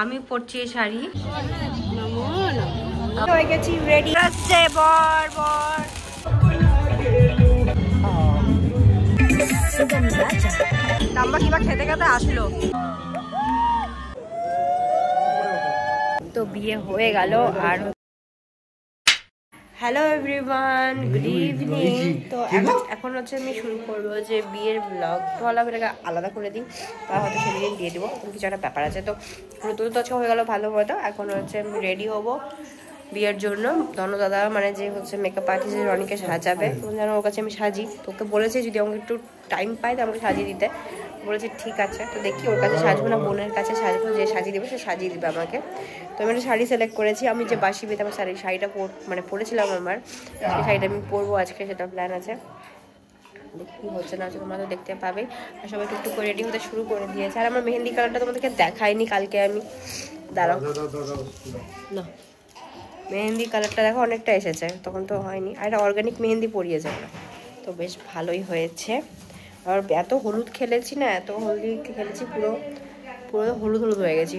আমি পরছি শাড়ি, হয়ে গেছি রেডি। আসছে বর বর আমরা কিবা খেতে খেতে আসলো। তো বিয়ে হয়ে গেল। আর হ্যালো এভরিওয়ান, গুড ইভিনিং। তো এখন হচ্ছে আমি শুরু করবো যে বিয়ের ব্লগ। তো এটাকে আলাদা করে দিই, বা হয়তো সেদিন দিয়ে দেবো, কিছু একটা ব্যাপার আছে। তো পুরো তো আজকে হয়ে গেল ভালো মতো। এখন হচ্ছে আমি রেডি হবো বিয়ের জন্য। ধনু দাদা মানে যে হচ্ছে মেকআপ আর্টিস্ট রনিকে সাজাবে, যেন ওর কাছে আমি সাজি। তো ওকে বলেছে যদি আমাকে একটু টাইম পাই তো আমাকে সাজিয়ে দিতে, বলেছে ঠিক আছে। তো দেখি ওর কাছে সাজবো না বোনের কাছে সাজবো, যে সাজিয়ে দেবে সে সাজিয়ে দেবে আমাকে। তো আমি একটা শাড়ি সিলেক্ট করেছি। আমি যে বাসি বিয়েতে আমার শাড়িটা পরেছিলাম আমার, সেই শাড়িটা আমি পরবো আজকে, সেটা প্ল্যান আছে। দেখি হচ্ছে না, তোমরা তো দেখতে পাবে। আর সবাই একটু করে রেডি হতে শুরু করে দিয়েছে। আর আমার মেহেন্দি কালারটা তোমাদেরকে দেখাইনি কালকে আমি, দাঁড়াও না, মেহেন্দি কালারটা দেখো অনেকটা এসেছে, তখন তো হয়নি। আর এটা অর্গানিক মেহেন্দি পরিয়েছে, তো বেশ ভালোই হয়েছে। আর এত হলুদ খেলেছি না, এত হলদি খেলেছি, পুরো হলুদ হলুদ হয়ে গেছি।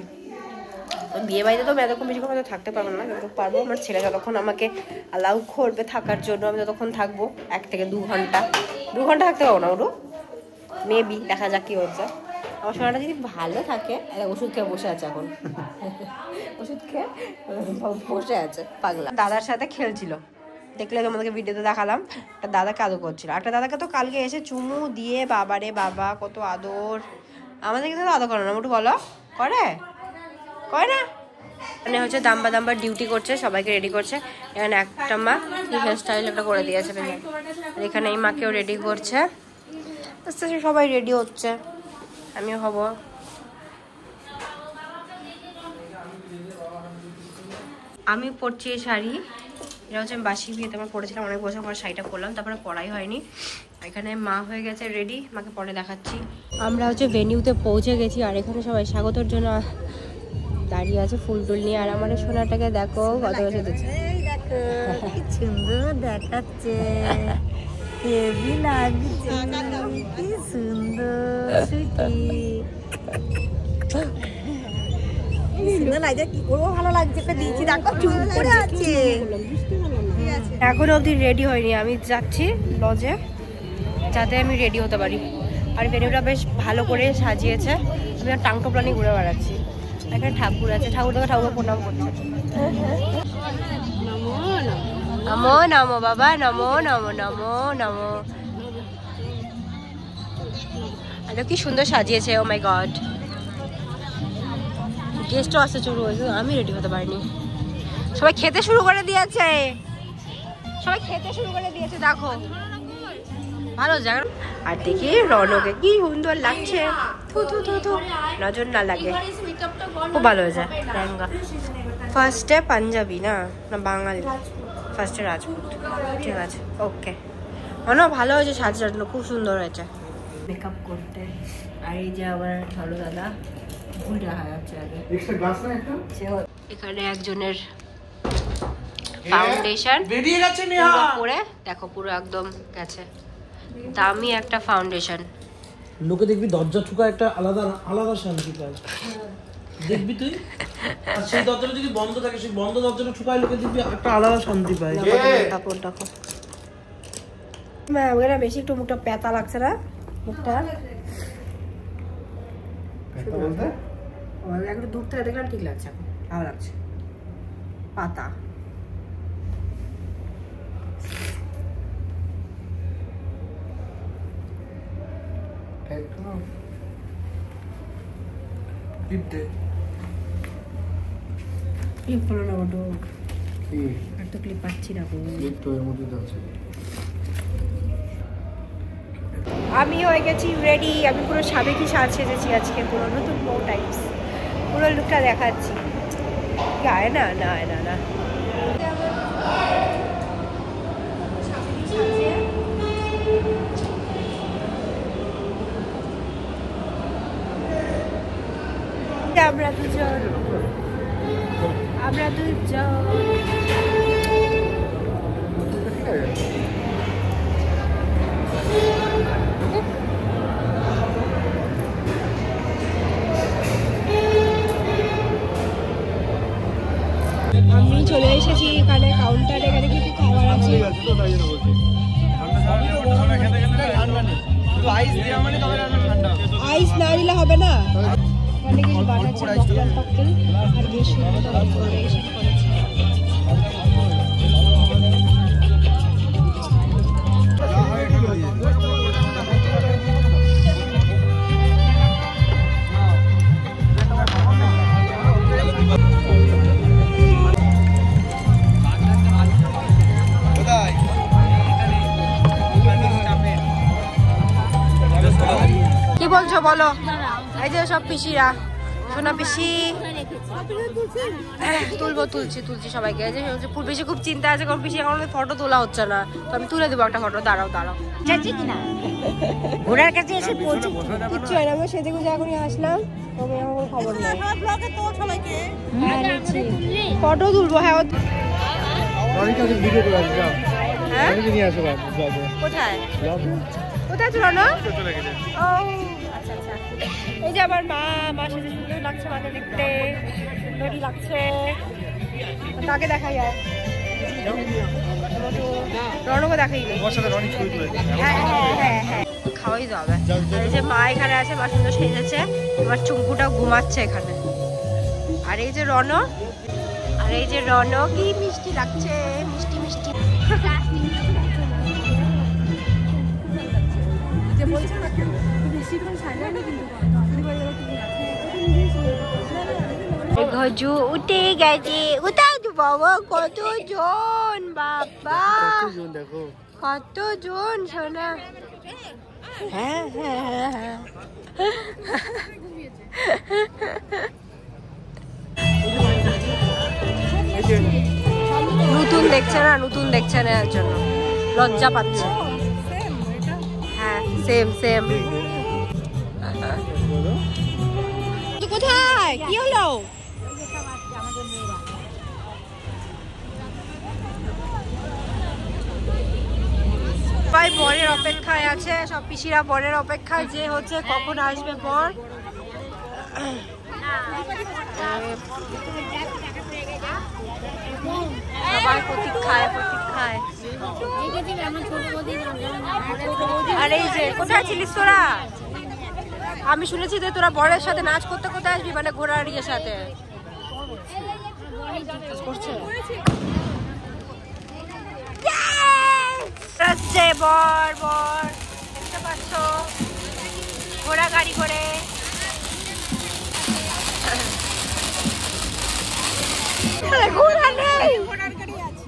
বিয়ে বাড়িতে তো আমি এতক্ষণ বেশিক্ষণ হয়তো থাকতে পারবো না, কিন্তু পারবো আমার ছেলে যতক্ষণ আমাকে অ্যালাউ করবে থাকার জন্য আমি ততক্ষণ থাকবো। 1 থেকে 2 ঘন্টা, 2 ঘন্টা থাকতে পারবো না, ওটু মেবি, দেখা যাক কি হচ্ছে। আমার সোনাটা যদি ভালো থাকে, ওষুধ খেয়ে বসে আছে এখন, ওষুধ খেয়ে বসে আছে পাগলা। দাদার সাথে খেলছিল, দেখলে তোমাদেরকে ভিডিওতে দেখালাম। একটা দাদাকে আদর করছিল, একটা দাদাকে তো কালকে এসে চুমু দিয়ে বাবারে বাবা কত আদর। আমাদেরকে তো আদর করে না, একটু বলো করে না। মানে হচ্ছে দাম্বা ডিউটি করছে, সবাইকে রেডি করছে। এখানে একটা মা হেয়ার স্টাইল একটা করে দিয়েছে, আর এখানে এই মাকেও রেডি করছে। আস্তে আস্তে সবাই রেডি হচ্ছে, আমিও হব। আমি পরছি শাড়ি, এটা হচ্ছে আমি বাসি বিয়েতে আমার পরেছিলাম অনেক বছর পর, শাড়িটা পরলাম, তারপরে পরাই হয়নি। এখানে মা হয়ে গেছে রেডি, মাকে পরে দেখাচ্ছি। আমরা হচ্ছে ভেনিউতে পৌঁছে গেছি, আর এখানে সবাই স্বাগতর জন্য দাঁড়িয়ে আছে ফুল টুল নিয়ে। আর আমার সোনাটাকে দেখো কত বছর দিচ্ছে, কি সুন্দর দেখাচ্ছে, হেভি লাগছে, কি সুন্দর সুইটি, কি করবো, ভালো লাগছে। এখন অবধি রেডি হয়নি, আমি যাচ্ছি লজে যাতে আমি রেডি হতে পারি। আর ভেন্যুটা বেশ ভালো করে সাজিয়েছে, আমি আর টাং টোপলা নিয়ে ঘুরে বেড়াচ্ছি। এখানে ঠাকুর আছে, ঠাকুর প্রণাম করছে। নমো নমো বাবা, নমো নমো নমো নমো। আর কি সুন্দর সাজিয়েছে, ও মাই গড। গেস্টও আসতে শুরু হয়েছে, আমি রেডি হতে পারিনি। সবাই খেতে শুরু করে দিয়েছে, দেখো ভালো জায়গা। আর দেখি রনকে কি সুন্দর লাগছে, নজর না লাগে, খুব ভালো হয়েছে লেহেঙ্গা। ফার্স্টে পাঞ্জাবি না বাঙালি, ফার্স্টে রাজপুত, ঠিক আছে ওকে। মনে ভালো হয়েছে, সাজানো খুব সুন্দর হয়েছে। মেকআপ করতে, আর এই যে আবার ভালো দাদা ভুল দেখা যাচ্ছে আগে। এখানে একজনের ফাউন্ডেশন বেরিয়ে গেছে, পরে দেখো পুরো একদম গেছে, দামি একটা ফাউন্ডেশন। লোকে দেখবি দরজা ঠুকা একটা আলাদা শান্তি পায়, দেখবি তুই। আর সেই দরজাটা যদি বন্ধ থাকে, সেই বন্ধ দরজাটা ঠুকায় লোকে দেখবি একটা আলাদা শান্তি পায়। দেখো ওরা বেশি একটু মুখটা পেতা লাগছে না, মুখটা একটু দূর থেকে দেখলাম ঠিক লাগছে, এখন ভালো লাগছে। পাতা ক্লিপ হলো না, ওটা আর তো ক্লিপ পাচ্ছি না। আমি হয়ে গেছি রেডি, আমি পুরো সাবেকি সাজ সেজেছি আজকে, পুরো নতুন বউ টাইপস, পুরো লুকটা দেখাচ্ছি। গায়ে না না না না আমরা দুজন আমি চলে এসেছি এখানে কাউন্টারে, এখানে কিছু খাবার আছে। আইস না দিলে হবে না। এখানে কিছু বানাচ্ছে মকটেল টকটেল, আর বেশ সুন্দর ডেকোরেশন করেছে। কি বলছো বলো? এই যে সব পিসিরা, সোনা পিসি তুলছি সবাইকে। এই যে পিসি খুব চিন্তা আছে, কারণ পিসি এখন ফটো তোলা হচ্ছে না, তো আমি তুলে দেবো একটা ফটো। দাঁড়াও ওনার কাছে এসে পৌঁছে কিচ্ছু হয় না। আমি সেজে গুজে এখনই আসলাম, তবে আমার খবর নেই। ফটো তুলবো। হ্যাঁ কোথায় কোথায় চলো? ও আচ্ছা আচ্ছা। এই যে আমার মার সাথে সুন্দর লাগছে, মাকে দেখতে সুন্দরই লাগছে। কাকে দেখা যায়? রনকে দেখাই। হ্যাঁ হ্যাঁ হ্যাঁ হ্যাঁ, খাওয়াই তো হবে। এই যে মা এখানে আছে, মা সুন্দর সেজেছে। এবার চুম্পুটা ঘুমাচ্ছে এখানে। আর এই যে রন, কি মিষ্টি লাগছে, মিষ্টি মিষ্টি। গজু উঠে গেছে। কোথাও তো বাবা কতজন, বাবা কতজন সোনা। হ্যাঁ হ্যাঁ হ্যাঁ হ্যাঁ। নতুন দেখছে না এর জন্য লজ্জা পাচ্ছে। হ্যাঁ সেম সেম। কোথায় কি হলো? সবাই বরের অপেক্ষায় আছে, সব পিসিরা বরের অপেক্ষায়, যে হচ্ছে কখন আসবে বর। সবাই প্রতীক্ষায়। আর এই যে কোথায় ছিলিস তোরা? আমি শুনেছি যে তোরা বরের সাথে নাচ করতে কোথায় আসবি, মানে ঘোড়ার ইয়ের সাথে। বর বর দেখতে পাচ্ছ ঘোড়া গাড়ি করে। ঘোড়া নেই, ঘোড়ার গাড়ি আছে।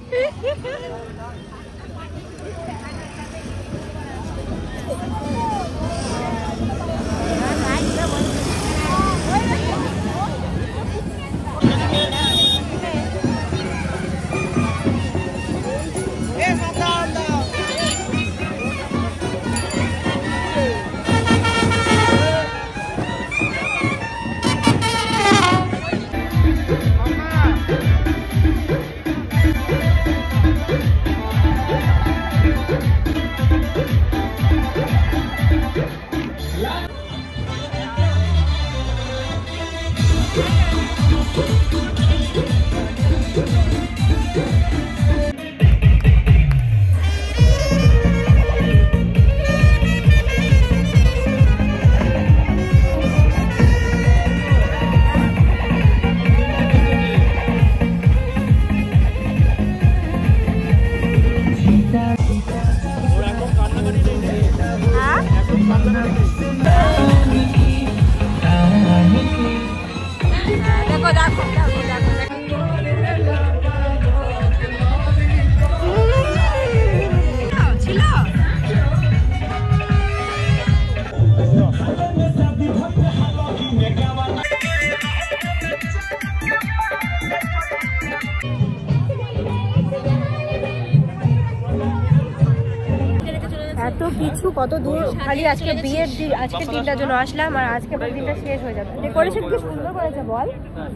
এত কিছু কত দূর, খালি আজকে বিয়ের দিন, আজকের দিনটার জন্য আসলাম, আর আজকে দিনটা শেষ হয়ে যাবে। ডেকোরেশন কি সুন্দর করেছে বল,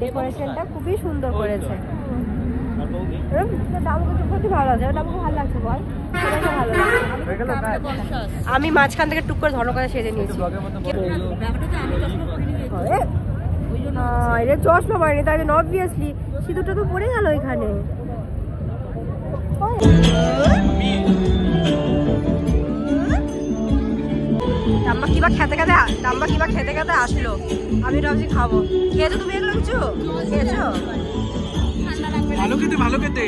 ডেকোরেশনটা খুবই সুন্দর করেছে। ভালো লাগছে, ভালো লাগছে বল, ভালো লাগছে। আমি মাঝখান থেকে টুক করে ধর্ম করে সেজে নিয়েছি। এটা চশমা পড়েনি, তাই জন্য অবভিয়াসলি সিঁদুরটা তো পড়ে গেল এখানে। টাম্বা কিবা খেতে খেতে আসলো, আমি ভাবছি খাবো। খেয়েছো তুমি এগুলো কিছু? খেয়েছো? ভালো খেতে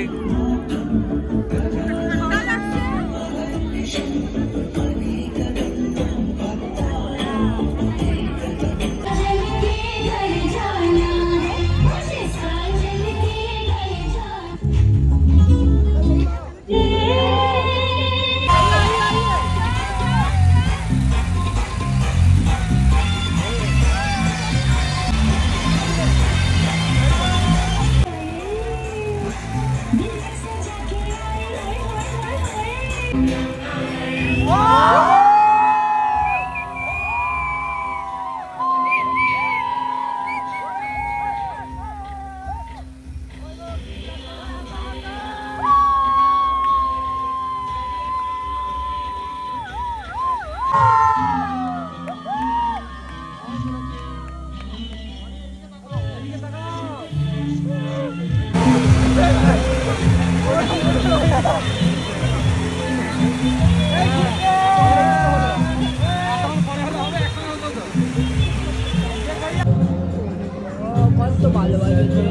কত ভালোবাসে,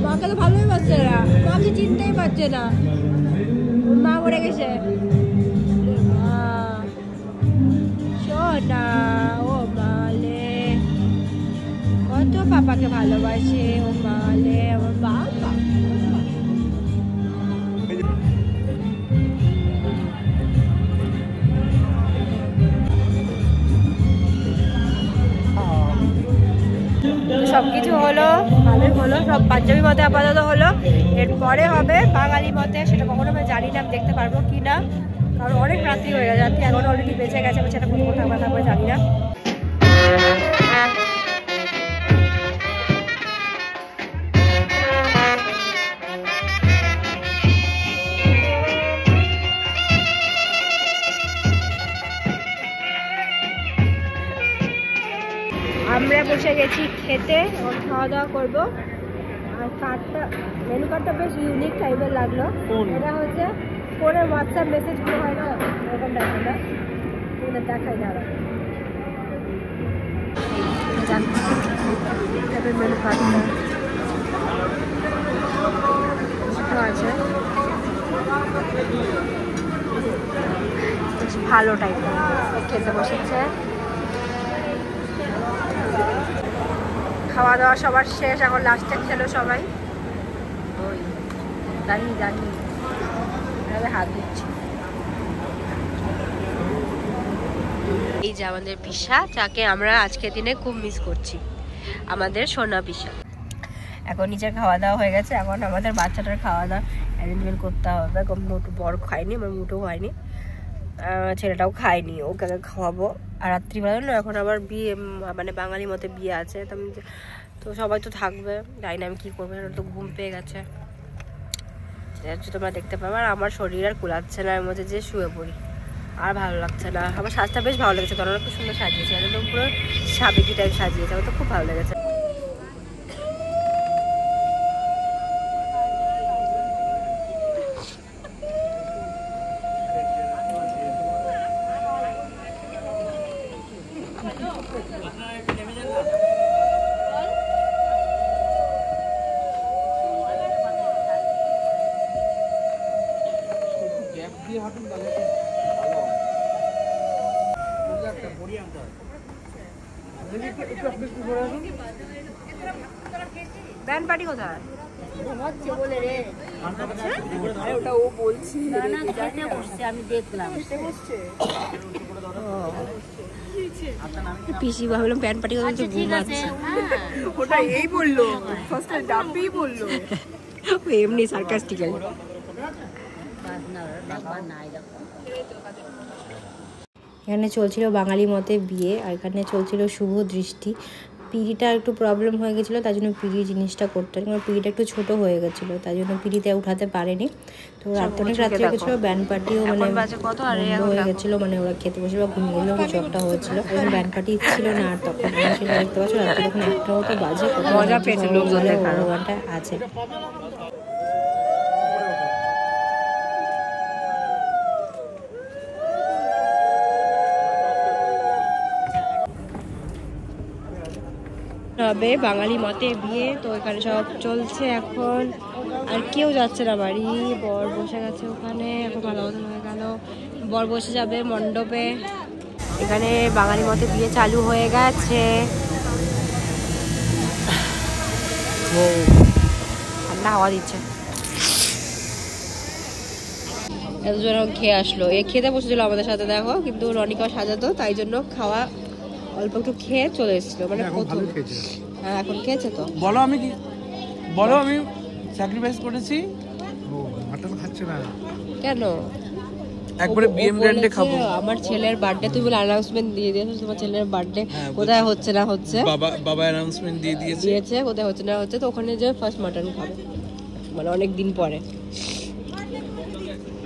মাকে তো ভালোই পাচ্ছে না, মাকে চিনতেই পারছে না, মা মরে গেছে। সোনা ও মালে, কত পাপাকে ভালোবাসে ও মালে, আমার বাবা। সবকিছু হলো, ভালোই হলো, সব পাঞ্জাবি মতে আপাতত হলো। এরপরে হবে বাঙালি মতে, সেটা কখনো আমি জানি না, আমি দেখতে পারবো কি না, কারণ অনেক রাত্রি হয়ে গেছে, রাত্রি এখন অলরেডি বেঁচে গেছে, সেটা কোনো থাকবে জানি না। আমরা বসে গেছি খেতে, খাওয়া দাওয়া করবো। আর কার্ডটা, মেনু কার্ডটা বেশ ইউনিক টাইপের লাগলো। এটা হচ্ছে ফোনের হোয়াটসঅ্যাপ মেসেজগুলো হয় না, এরকম টাইপের না, এটা দেখাই না। মেনু কার্ডটা আছে, বেশ ভালো টাইপের। খেতে বসেছে, খাওয়া দাওয়া সবার শেষ, এখন লাস্টে খেলো সবাই। ওই জানি হাত দিচ্ছি। এই যে আমাদের পিসা, যাকে আমরা আজকের দিনে খুব মিস করছি, আমাদের সোনা পিসা। এখন নিচে খাওয়া দাওয়া হয়ে গেছে, এখন আমাদের বাচ্চাটার খাওয়া দাওয়া অ্যারেঞ্জমেন্ট করতে হবে। মোটু বড় খায়নি, আমার মোটু হয়নি, ছেলেটাও খায়নি, ওকে খাওয়াবো। আর রাত্রিবেলা না, এখন আবার বিয়ে, মানে বাঙালি মতে বিয়ে আছে, তো সবাই তো থাকবে, জানি না আমি কী করবো, তো ঘুম পেয়ে গেছে, তোমরা দেখতে পাবে। আর আমার শরীর আর কুলাচ্ছে না, এর মধ্যে যে শুয়ে পড়ি, আর ভালো লাগছে না। আমার সাজটা বেশ ভালো লেগেছে, তখন খুব সুন্দর সাজিয়েছে, একদম পুরো সাবেকি টাইপ সাজিয়েছে, আমার তো খুব ভালো লেগেছে। ব্যান্ড পার্টি কোথায় হচ্ছে বলে রে? ওটা ও বলছি, আমি দেখলাম পিসি, ভাবলাম ব্যান্ড পার্টি কোথায়, ওটা এই বললো, ফার্স্ট ডাব্বেই বললো, এমনি সার্কাস্টিক্যাল। এখানে চলছিল বাঙালি মতে বিয়ে, আর এখানে চলছিল শুভ দৃষ্টি। পিড়িটা একটু প্রবলেম হয়ে গেছিলো, তাই জন্য পিড়ি জিনিসটা করতে, কারণ পিড়িটা একটু ছোট হয়ে গেছিলো, তাই জন্য পিড়িতে উঠাতে পারেনি। তো অনেক রাত্রে গেছিলো, ব্যান্ড পার্টিও মানে বন্ধ হয়ে গেছিলো, মানে ওরা খেতে বসে বা ঘুমিয়ে গেলেও কিছু একটা হয়েছিল, ব্যান্ড পার্টি ছিল না। আর তখন সেটা দেখতে পাচ্ছ রাত্রে তখন 1টা মতো বাজে, মজা পেয়েছে ভগবানটা আছে। হবে বাঙালি মতে বিয়ে, তো এখানে সব চলছে এখন, আর কেউ যাচ্ছে না বাড়ি, বর বসে গেছে ওখানে, এখন ভালো মতন হয়ে গেল, বর বসে যাবে মণ্ডপে। এখানে বাঙালি মতে বিয়ে চালু হয়ে গেছে, ঠান্ডা হাওয়া দিচ্ছে। এতজন খেয়ে আসলো, এ খেতে বসেছিল আমাদের সাথে দেখো, কিন্তু রনিকাও সাজাতো, তাই জন্য খাওয়া অল্প একটু খেয়ে চলে এসেছিল, মানে প্রথম। হ্যাঁ এখন খেয়েছে তো। বলো আমি কি বলো, আমি স্যাক্রিফাইস করেছি। মাটন খাচ্ছে না কেন? একবারে বিএম ব্র্যান্ডে খাবো। আমার ছেলের বার্থডে, তুই বলে অ্যানাউন্সমেন্ট দিয়ে দিয়েছিস তোমার ছেলের বার্থডে কোথায় হচ্ছে না হচ্ছে, বাবা অ্যানাউন্সমেন্ট দিয়েছে কোথায় হচ্ছে না হচ্ছে, তো ওখানে যে ফার্স্ট মাটন খাবে, মানে অনেক দিন পরে।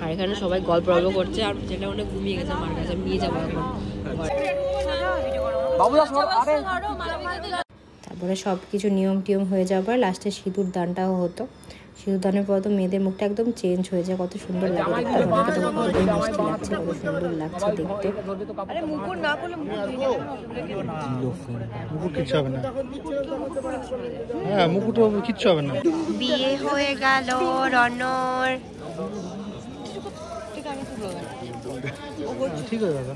আর এখানে সবাই গল্প করছে, আর ছেলে অনেক ঘুমিয়ে গেছে, মার কাছে নিয়ে যাবো এখন। তারপরে সব কিছু নিয়ম টিয়ম হয়ে যাবার লাস্টে সিঁদুর দানটাও হতো। সিঁদুর দানের পর তো মেয়েদের মুখটা একদম চেঞ্জ হয়ে যায়, কত সুন্দর লাগে দেখতে, অনেকে তো কতটাই মিষ্টি লাগছে, কত সুন্দর লাগছে দেখতে। মুকুট কিচ্ছু হবে না, হ্যাঁ মুকুট কিচ্ছু হবে না। বিয়ে হয়ে গেল রনর। ঠিক আছে দাদা।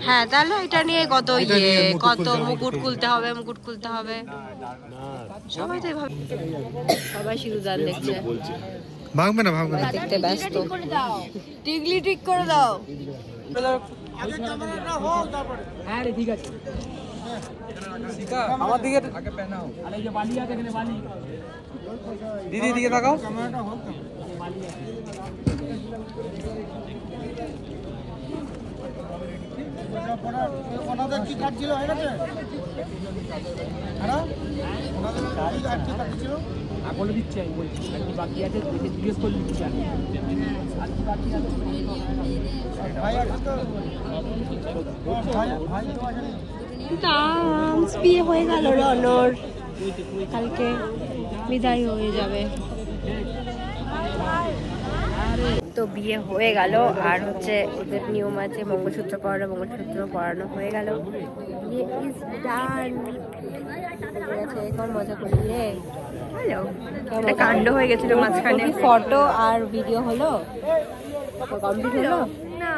হ্যাঁ তাহলে এটা নিয়ে কত কত মুকুট খুলতে হবে, সবাই তো এভাবে, সবাই সিঁদুর দান দেখছে, ভাঙবে না দেখতে ব্যস্ত। টিকলি ঠিক করে দাও। হ্যাঁ রে ঠিক আছে, আমার দিকে আগে পেনাও, আরে যে বালি আছে এখানে, বালি দিদি দিকে তাকাও। ওনাদের কি কাজ ছিল, হয়ে গেছে? বলে দিচ্ছি, আমি বলছি বাকি আছে, জিজ্ঞেস করলি বিয়ে হয়ে গেল রনর, কালকে বিদায় হয়ে যাবে। তো বিয়ে হয়ে গেল, আর হচ্ছে ওদের নিয়ম আছে মঙ্গলসূত্র পরানো, মঙ্গলসূত্র পরানো হয়ে গেল, বিয়ে ইজ ডান। এখন মজা করি রে, কাণ্ড হয়ে গেছিল মাঝখানে, ফটো আর ভিডিও হলো, কমপ্লিট হলো না,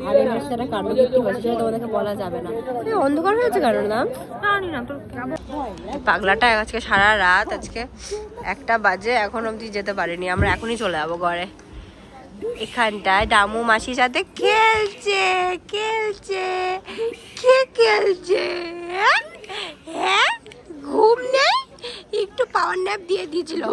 আর এই মাসে একটা কাণ্ড দেখতে পাচ্ছি, সেটা তোমাদেরকে বলা যাবে না। অন্ধকার হয়েছে কারণ না, পাগলাটা আজকে সারা রাত, আজকে 1টা বাজে এখন অবধি যেতে পারিনি, আমরা এখনই চলে যাবো ঘরে। এখানটায় দামু মাসির সাথে খেলছে, কে খেলছে, হ্যাঁ ঘুম নেই, একটু পাওয়ার ন্যাপ দিয়ে দিয়েছিল।